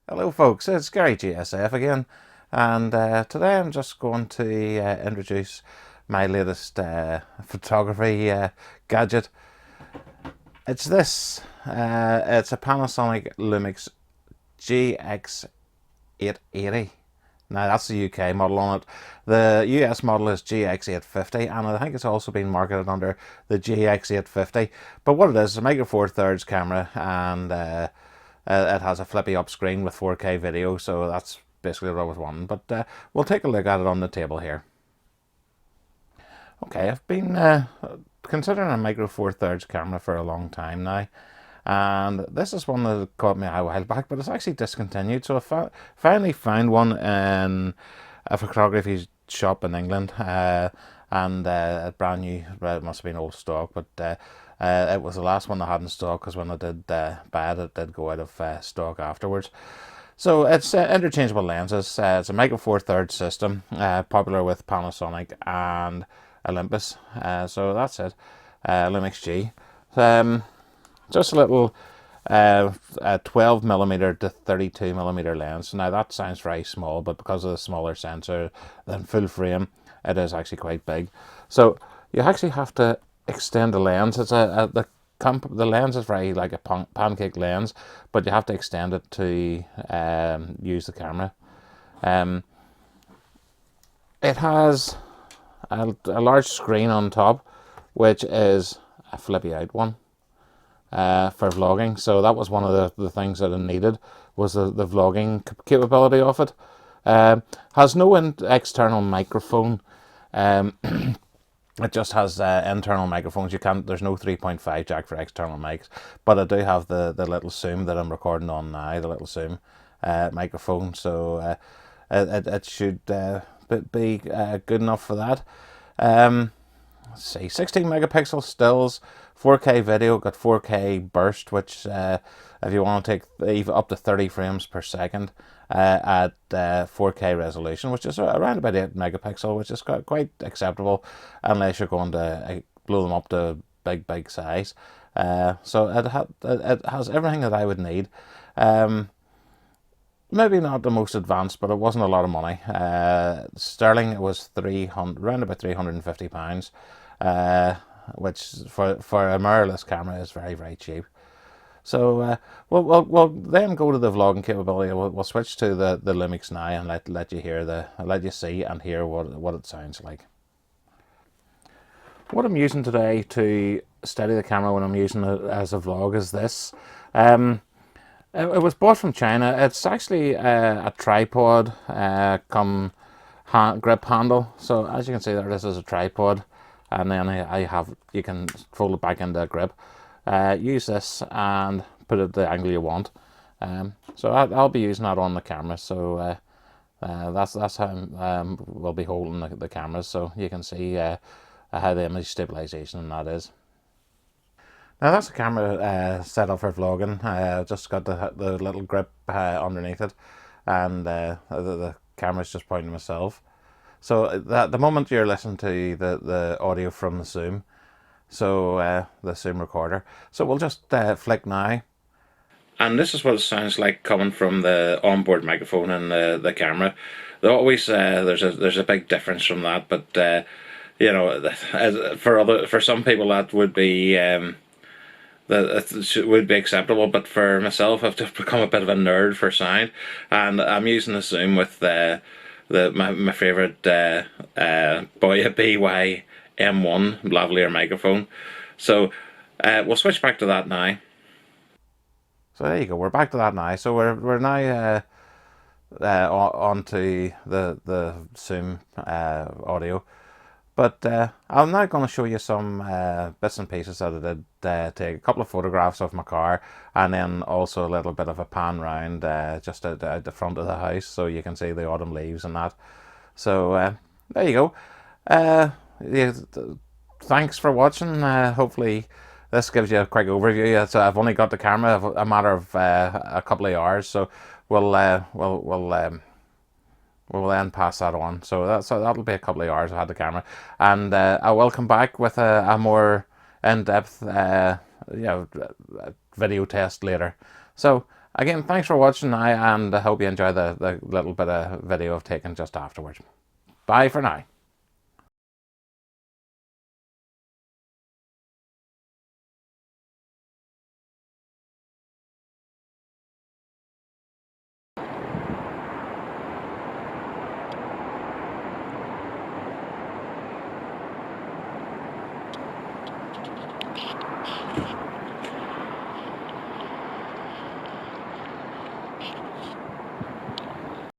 Hello folks, it's Gary GSF again, and today I'm just going to introduce my latest photography gadget. It's this, it's a Panasonic Lumix GX880. Now that's the UK model on it. The US model is GX850, and I think it's also been marketed under the GX850. But what it is a Micro Four Thirds camera, and it has a flippy up screen with 4K video, so that's basically what I was wanting. But we'll take a look at it on the table here. Okay, I've been considering a Micro Four Thirds camera for a long time now, and this is one that caught me a while back, but it's actually discontinued. So I finally found one in a photography shop in England, and brand new. Well, it must have been old stock, but it was the last one I had in stock, because when I did buy it, it did go out of stock afterwards. So it's interchangeable lenses. It's a Micro Four Thirds system, popular with Panasonic and Olympus. So that's it. Lumix G. Just a little 12mm to 32mm lens. Now that sounds very small, but because of the smaller sensor than full frame, it is actually quite big. So you actually have to extend the lens. It's the lens is very like a pancake lens, but you have to extend it to use the camera. It has a large screen on top, which is a flippy out one for vlogging. So that was one of the things that I needed, was the vlogging capability of it. Has no external microphone. It just has internal microphones. There's no 3.5 jack for external mics, but I do have the little Zoom that I'm recording on now, the little Zoom microphone. So it should be good enough for that. Let's see, 16 megapixel stills, 4K video, got 4K burst, which if you want to take even up to 30 frames per second at 4K resolution, which is around about 8 megapixel, which is quite acceptable unless you're going to blow them up to big size. So it has everything that I would need. Maybe not the most advanced, but it wasn't a lot of money. Sterling, it was around about £350, which for a mirrorless camera is very cheap. So we'll then go to the vlogging capability. We'll switch to the Lumix now and let you see and hear what it sounds like. What I'm using today to steady the camera when I'm using it as a vlog is this. It was bought from China. It's actually a tripod come grip handle. So as you can see there, this is a tripod, and then you can fold it back into a grip. Use this and put it the angle you want. So I'll be using that on the camera. So that's how we'll be holding the camera, so you can see how the image stabilization and that is. Now that's the camera set up for vlogging. Just got the little grip underneath it, and the camera's just pointing myself. So at the moment you're listening to the audio from the Zoom, so the Zoom recorder. So we'll just flick now. And this is what it sounds like coming from the onboard microphone and the camera. There's a big difference from that, but you know, for some people that would be that would be acceptable, but for myself, I've just become a bit of a nerd for sound, and I'm using the Zoom with my favorite Boya BY M1 lavalier microphone. So we'll switch back to that now. So there you go. We're back to that now. So we're now on to the Zoom audio. But I'm now going to show you some bits and pieces that I did. Take a couple of photographs of my car, and then also a little bit of a pan round just out the front of the house, so you can see the autumn leaves and that. So there you go. Yeah, thanks for watching. Hopefully this gives you a quick overview. I've only got the camera a matter of a couple of hours, so we'll then pass that on. So that'll be a couple of hours I had the camera, and I will come back with a more in-depth video test later. So Again, thanks for watching now, and I hope you enjoy the little bit of video I've taken just afterwards. Bye for now.